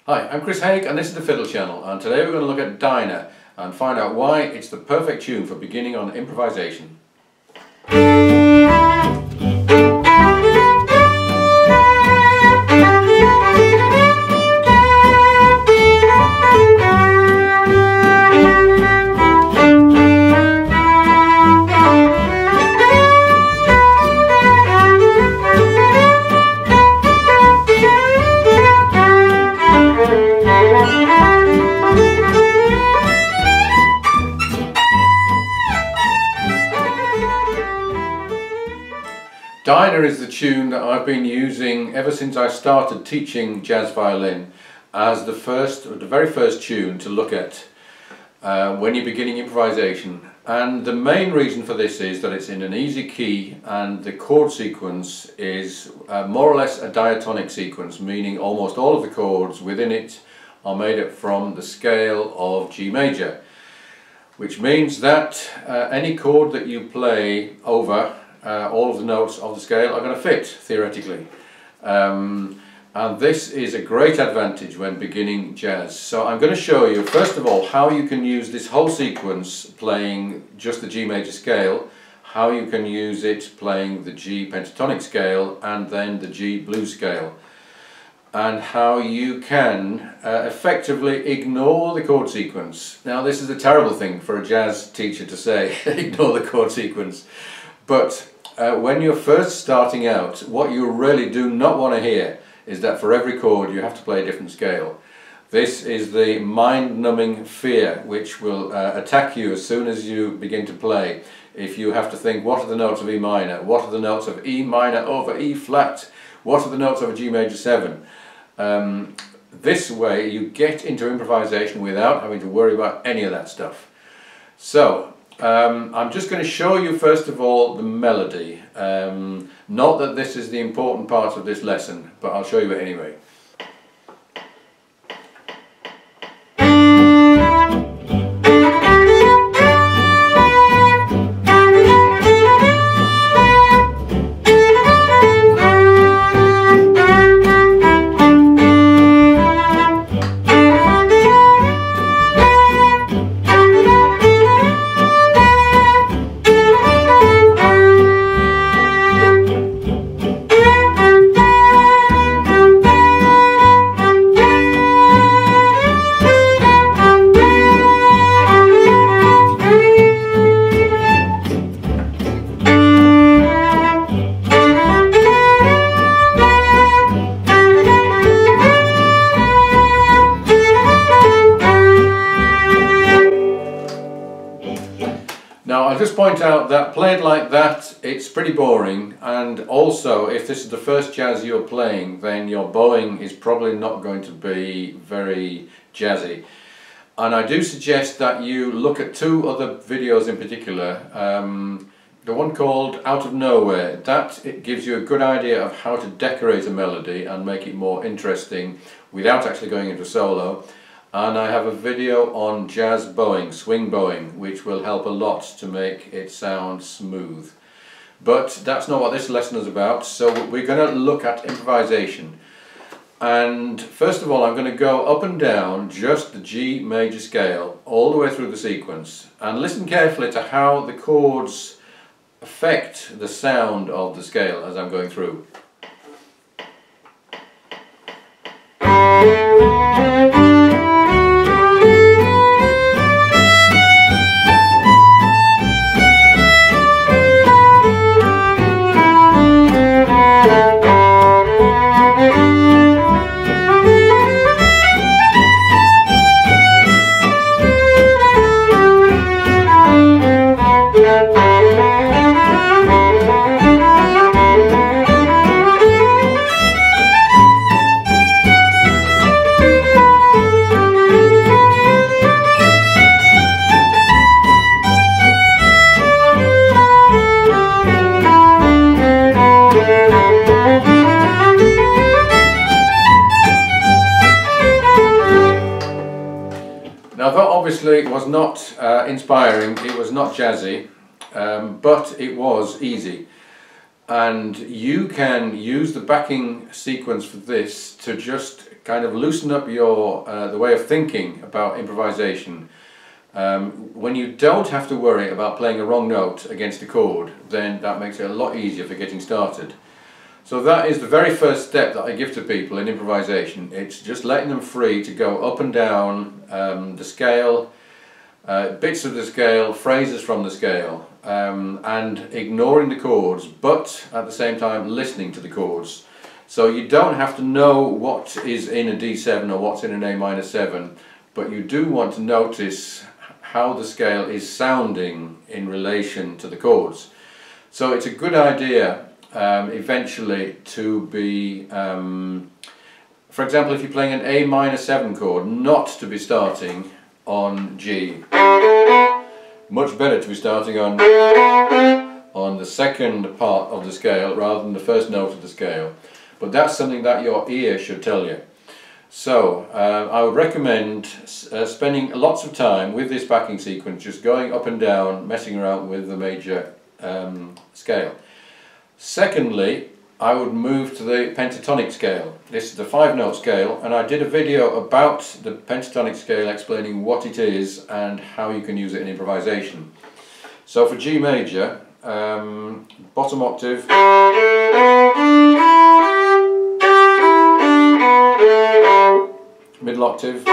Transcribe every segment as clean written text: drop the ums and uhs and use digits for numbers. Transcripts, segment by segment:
Hi, I'm Chris Haig and this is the Fiddle channel, and today we're going to look at Dinah and find out why it's the perfect tune for beginning on improvisation. Dinah is the tune that I've been using ever since I started teaching jazz violin as the very first tune to look at when you're beginning improvisation. And the main reason for this is that it's in an easy key and the chord sequence is more or less a diatonic sequence, meaning almost all of the chords within it are made up from the scale of G major, which means that any chord that you play over all of the notes of the scale are going to fit, theoretically. And this is a great advantage when beginning jazz. So I'm going to show you, first of all, how you can use this whole sequence playing just the G major scale, how you can use it playing the G pentatonic scale and then the G blues scale, and how you can effectively ignore the chord sequence. Now, this is a terrible thing for a jazz teacher to say, ignore the chord sequence. But when you're first starting out, what you really do not want to hear is that for every chord you have to play a different scale. This is the mind-numbing fear which will attack you as soon as you begin to play. If you have to think, what are the notes of E minor? What are the notes of E minor over E flat? What are the notes of a G major 7? This way you get into improvisation without having to worry about any of that stuff. So, I'm just going to show you first of all the melody. Not that this is the important part of this lesson, but I'll show you it anyway. Now, I'll just point out that played like that, it's pretty boring, and also if this is the first jazz you're playing, then your bowing is probably not going to be very jazzy. And I do suggest that you look at two other videos in particular. The one called Out of Nowhere, it gives you a good idea of how to decorate a melody and make it more interesting without actually going into solo. And I have a video on jazz bowing, swing bowing, which will help a lot to make it sound smooth. But that's not what this lesson is about, so we're going to look at improvisation. And first of all, I'm going to go up and down just the G major scale all the way through the sequence, and listen carefully to how the chords affect the sound of the scale as I'm going through. Now that obviously was not inspiring, it was not jazzy, but it was easy. And you can use the backing sequence for this to just kind of loosen up your the way of thinking about improvisation. When you don't have to worry about playing a wrong note against a chord, then that makes it a lot easier for getting started. So that is the very first step that I give to people in improvisation. It's just letting them free to go up and down the scale, bits of the scale, phrases from the scale, and ignoring the chords, but at the same time listening to the chords. So you don't have to know what is in a D7 or what's in an A minor 7, but you do want to notice how the scale is sounding in relation to the chords. So it's a good idea eventually to be, for example, if you're playing an A minor 7 chord, not to be starting on G. Much better to be starting on the second part of the scale rather than the first note of the scale. But that's something that your ear should tell you. So I would recommend spending lots of time with this backing sequence, just going up and down, messing around with the major scale. Secondly, I would move to the pentatonic scale. This is the 5-note scale, and I did a video about the pentatonic scale explaining what it is and how you can use it in improvisation. So for G major, bottom octave, middle octave,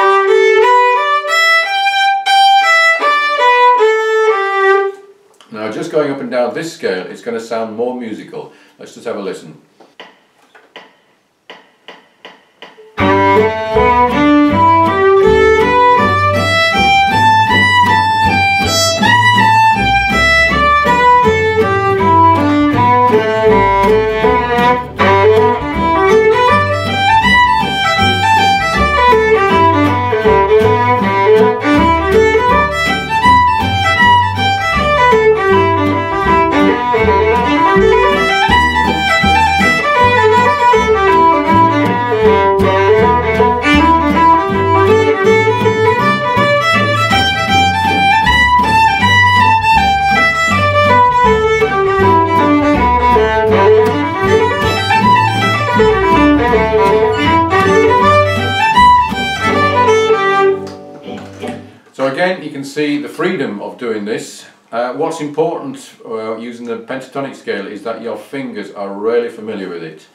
now just going up and down this scale, it's going to sound more musical. Let's just have a listen. Again, you can see the freedom of doing this. What's important using the pentatonic scale is that your fingers are really familiar with it.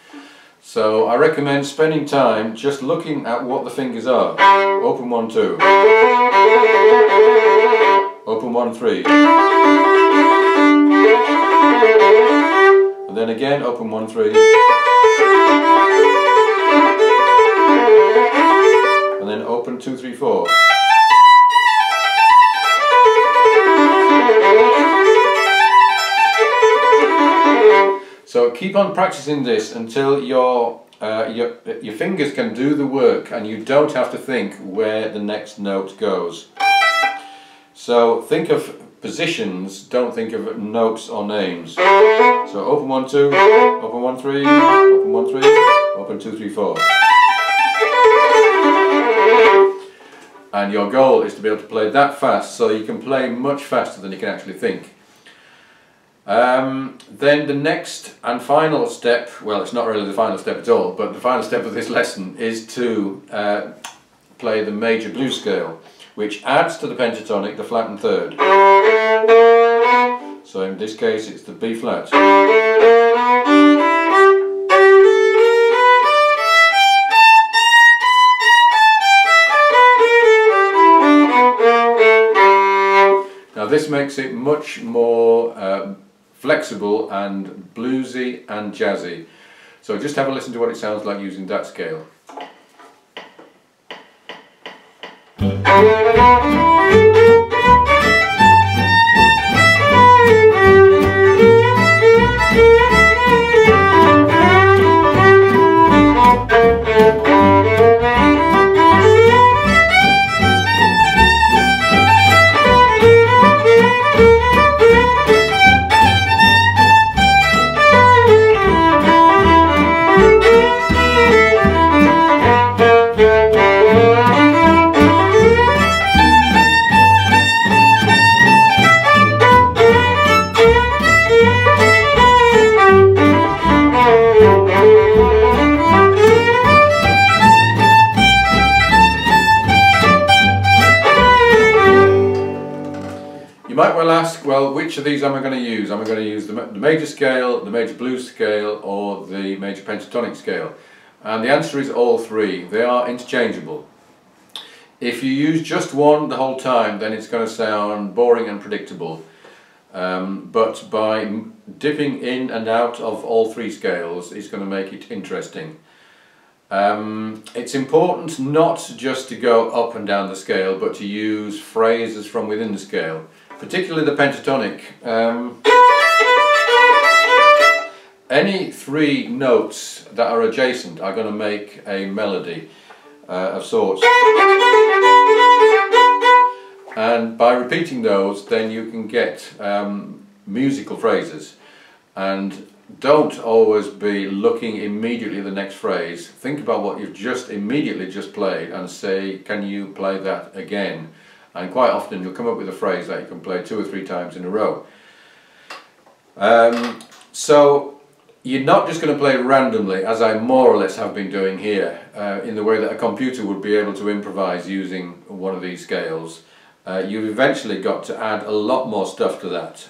So I recommend spending time just looking at what the fingers are. Open 1, 2. Open 1, 3. And then again, open 1, 3. And then open 2, 3, 4. So keep on practicing this until your fingers can do the work and you don't have to think where the next note goes. So think of positions, don't think of notes or names. So open 1, 2, open 1, 3, open 1, 3, open 2, 3, 4. And your goal is to be able to play that fast so you can play much faster than you can actually think. Then the next and final step, well, it's not really the final step at all, but the final step of this lesson is to play the major blues scale, which adds to the pentatonic the flattened third. So in this case it's the B flat. Now this makes it much more flexible and bluesy and jazzy. So just have a listen to what it sounds like using that scale. You might well ask, well, which of these am I going to use? Am I going to use the major scale, the major blues scale, or the major pentatonic scale? And the answer is all three. They are interchangeable. If you use just one the whole time, then it's going to sound boring and predictable. But by dipping in and out of all three scales, it's going to make it interesting. It's important not just to go up and down the scale, but to use phrases from within the scale, particularly the pentatonic. Any three notes that are adjacent are going to make a melody of sorts. And by repeating those, then you can get musical phrases. And don't always be looking immediately at the next phrase. Think about what you've just played and say, can you play that again? And quite often you'll come up with a phrase that you can play 2 or 3 times in a row. So you're not just going to play randomly, as I more or less have been doing here, in the way that a computer would be able to improvise using one of these scales. You've eventually got to add a lot more stuff to that.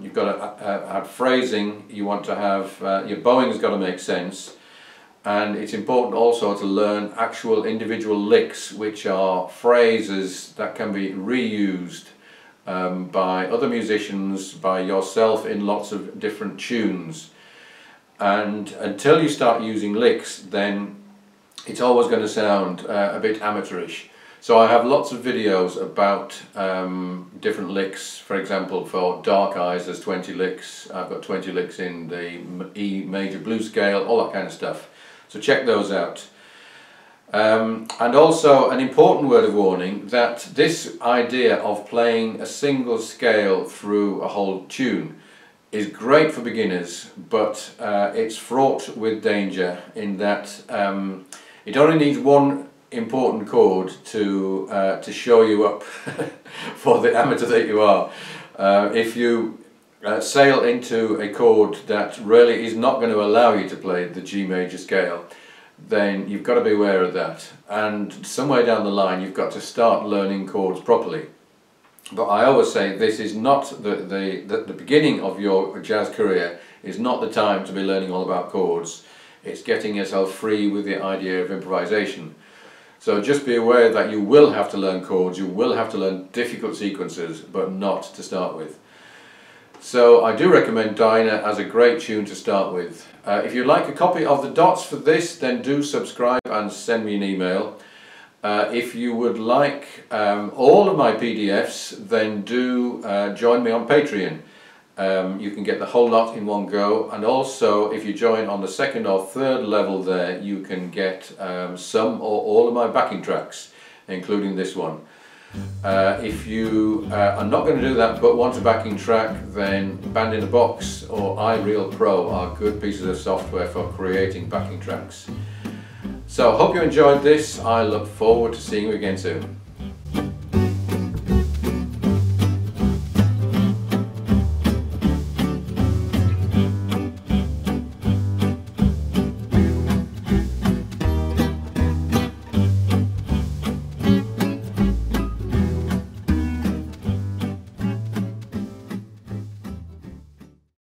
You've got to add phrasing, you want to have, your bowing's got to make sense, and it's important also to learn actual individual licks, which are phrases that can be reused by other musicians, by yourself in lots of different tunes. And until you start using licks, then it's always going to sound a bit amateurish. So I have lots of videos about different licks. For example, for Dark Eyes there's 20 licks. I've got 20 licks in the E major blues scale, all that kind of stuff. So check those out. And also an important word of warning, that this idea of playing a single scale through a whole tune is great for beginners, but it's fraught with danger in that it only needs one important chord to show you up for the amateur that you are. If you sail into a chord that really is not going to allow you to play the G major scale, then you've got to be aware of that, and somewhere down the line you've got to start learning chords properly. But I always say this is not the beginning of your jazz career is not the time to be learning all about chords. It's getting yourself free with the idea of improvisation. So just be aware that you will have to learn chords, you will have to learn difficult sequences, but not to start with. So I do recommend Dinah as a great tune to start with. If you'd like a copy of the dots for this, then do subscribe and send me an email. If you would like all of my PDFs, then do join me on Patreon. You can get the whole lot in one go, and also if you join on the 2nd or 3rd level there, you can get some or all of my backing tracks, including this one. If you are not going to do that but want a backing track, then Band in a Box or iReal Pro are good pieces of software for creating backing tracks. So I hope you enjoyed this. I look forward to seeing you again soon.